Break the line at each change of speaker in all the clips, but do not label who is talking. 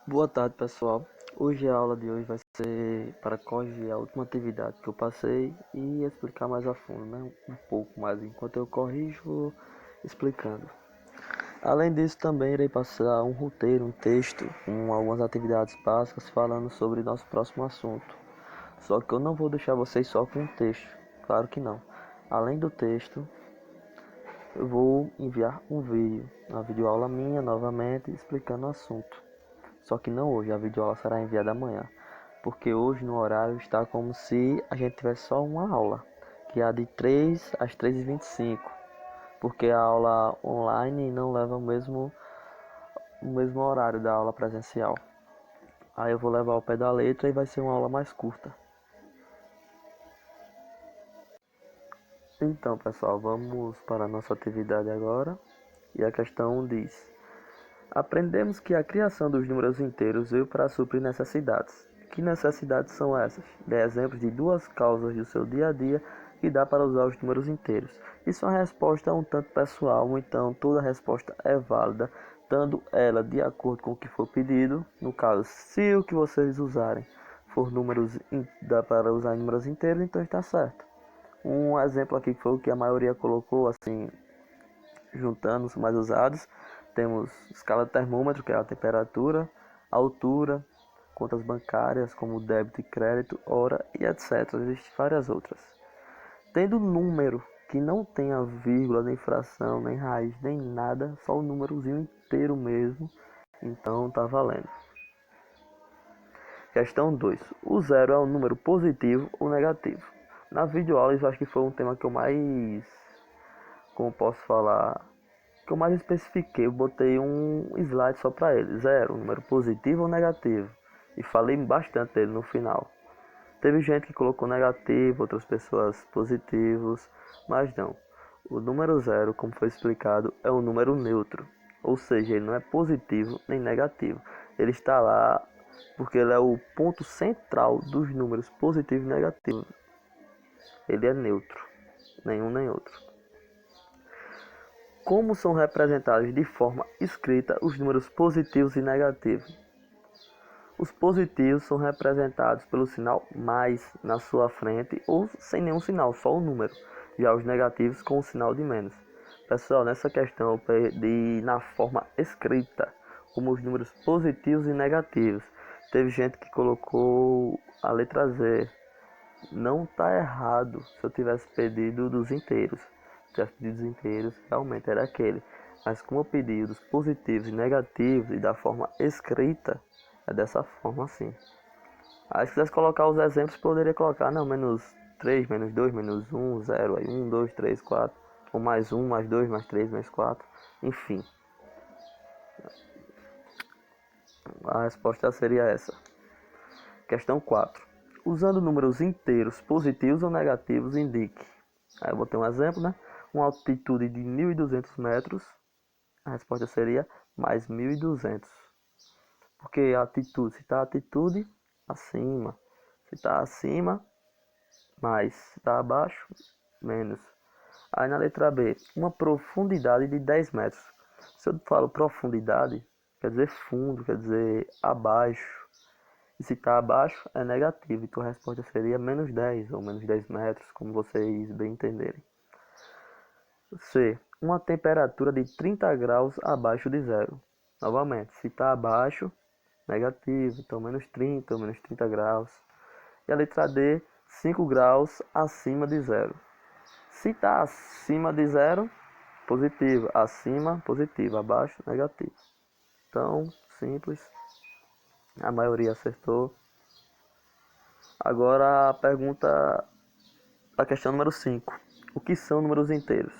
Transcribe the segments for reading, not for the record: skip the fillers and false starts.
Boa tarde, pessoal. Hoje a aula de hoje vai ser para corrigir a última atividade que eu passei e explicar mais a fundo, né? Um pouco mais. Enquanto eu corrijo, vou explicando. Além disso, também irei passar um roteiro, um texto, com algumas atividades básicas falando sobre nosso próximo assunto. Só que eu não vou deixar vocês só com o texto, claro que não. Além do texto, eu vou enviar um vídeo, uma videoaula minha novamente explicando o assunto. Só que não hoje, a videoaula será enviada amanhã, porque hoje no horário está como se a gente tivesse só uma aula, que é a de 3 às 3h25, porque a aula online não leva o mesmo horário da aula presencial. Aí eu vou levar ao pé da letra e vai ser uma aula mais curta. Então, pessoal, vamos para a nossa atividade agora. E a questão diz: aprendemos que a criação dos números inteiros veio para suprir necessidades. Que necessidades são essas? Dê exemplos de duas causas do seu dia a dia que dá para usar os números inteiros. Isso é uma resposta um tanto pessoal, ou então toda resposta é válida, dando ela de acordo com o que for pedido. No caso, se o que vocês usarem for números, dá para usar números inteiros, então está certo. Um exemplo aqui que foi o que a maioria colocou, assim, juntando os mais usados, temos escala de termômetro, que é a temperatura, altura, contas bancárias como débito e crédito, hora e etc. Existem várias outras. Tendo número que não tenha vírgula, nem fração, nem raiz, nem nada, só o númerozinho inteiro mesmo, então tá valendo. Questão 2. O zero é um número positivo ou negativo? Na videoaula, isso acho que foi um tema que eu mais, como posso falar, que eu mais especifiquei. Eu botei um slide só para ele. Zero, número positivo ou negativo. E falei bastante dele no final. Teve gente que colocou negativo, outras pessoas positivos, mas não. O número zero, como foi explicado, é um número neutro. Ou seja, ele não é positivo nem negativo. Ele está lá porque ele é o ponto central dos números positivos e negativos. Ele é neutro, nenhum nem outro. Como são representados de forma escrita os números positivos e negativos? Os positivos são representados pelo sinal mais na sua frente ou sem nenhum sinal, só o número. Já os negativos com o sinal de menos. Pessoal, nessa questão eu pedi na forma escrita, como os números positivos e negativos. Teve gente que colocou a letra Z. Não está errado se eu tivesse pedido dos inteiros. Se tivesse pedido dos inteiros, realmente era aquele. Mas como eu pedi dos positivos e negativos e da forma escrita, é dessa forma assim. Aí se quisesse colocar os exemplos, poderia colocar, não, menos 3 menos 2 menos um 0 aí 1, 2, 3, 4, ou mais um mais 2 mais 3 mais 4, enfim. A resposta seria essa. Questão 4. Usando números inteiros positivos ou negativos, indique. Aí eu botei um exemplo, né? Uma altitude de 1.200 metros. A resposta seria mais 1.200. Porque a altitude, se está altitude, acima. Se está acima, mais. Se está abaixo, menos. Aí na letra B, uma profundidade de 10 metros. Se eu falo profundidade, quer dizer fundo, quer dizer abaixo. E se está abaixo, é negativo. Então a resposta seria menos 10 ou menos 10 metros, como vocês bem entenderem. C. Uma temperatura de 30 graus abaixo de zero. Novamente, se está abaixo, negativo. Então menos 30 ou menos 30 graus. E a letra D, 5 graus acima de zero. Se está acima de zero, positivo. Acima, positivo. Abaixo, negativo. Então, simples. A maioria acertou. Agora a pergunta, a questão número 5. O que são números inteiros?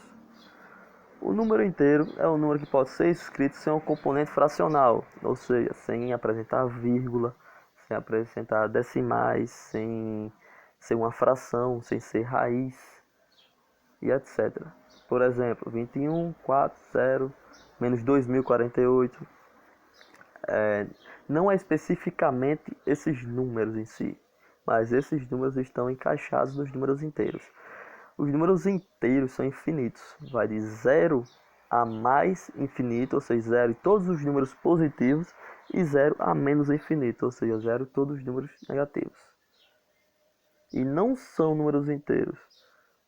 O número inteiro é um número que pode ser escrito sem um componente fracional, ou seja, sem apresentar vírgula, sem apresentar decimais, sem ser uma fração, sem ser raiz e etc. Por exemplo, 21.40 menos 2048. Não é especificamente esses números em si, mas esses números estão encaixados nos números inteiros. Os números inteiros são infinitos, vai de 0 a mais infinito, ou seja, 0 e todos os números positivos, e 0 a menos infinito, ou seja, 0 todos os números negativos. E não são números inteiros.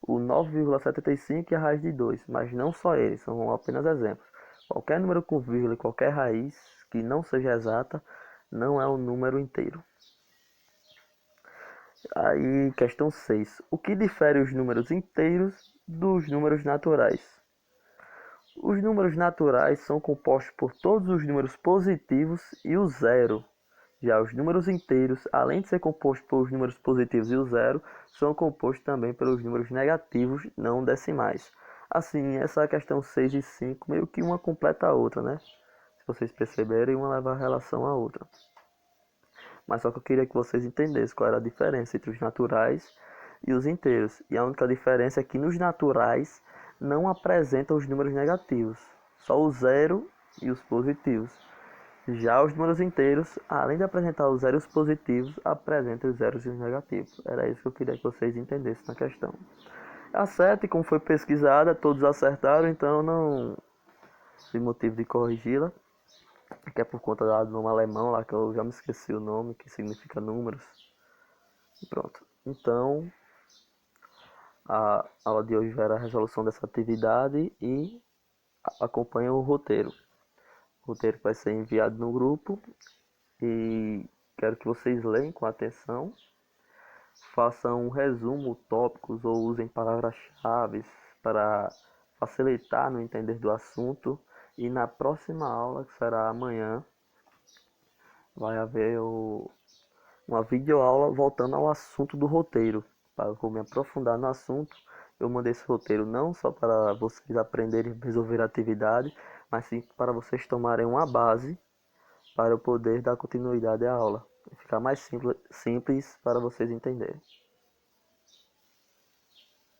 O 9,75 e a raiz de 2, mas não só eles, são apenas exemplos. Qualquer número com vírgula e qualquer raiz que não seja exata não é um número inteiro. Aí, questão 6. O que difere os números inteiros dos números naturais? Os números naturais são compostos por todos os números positivos e o zero. Já os números inteiros, além de ser compostos pelos números positivos e o zero, são compostos também pelos números negativos não decimais. Assim, essa questão 6 e 5 meio que uma completa a outra, né? Se vocês perceberem, uma leva a relação à outra. Mas só que eu queria que vocês entendessem qual era a diferença entre os naturais e os inteiros. E a única diferença é que nos naturais não apresentam os números negativos, só o zero e os positivos. Já os números inteiros, além de apresentar os zeros positivos, apresentam os zeros e os negativos. Era isso que eu queria que vocês entendessem na questão. A 7, como foi pesquisada, todos acertaram, então não tem motivo de corrigi-la. Que é por conta do nome alemão lá, que eu já me esqueci o nome, que significa números. E pronto. Então, a aula de hoje era a resolução dessa atividade e acompanha o roteiro. O roteiro vai ser enviado no grupo e quero que vocês leiam com atenção, façam um resumo, tópicos ou usem palavras-chave para facilitar no entender do assunto. E na próxima aula, que será amanhã, vai haver uma videoaula voltando ao assunto do roteiro. Para eu me aprofundar no assunto, eu mandei esse roteiro não só para vocês aprenderem a resolver a atividade, mas sim para vocês tomarem uma base para eu poder dar continuidade à aula. Ficar mais simples para vocês entenderem.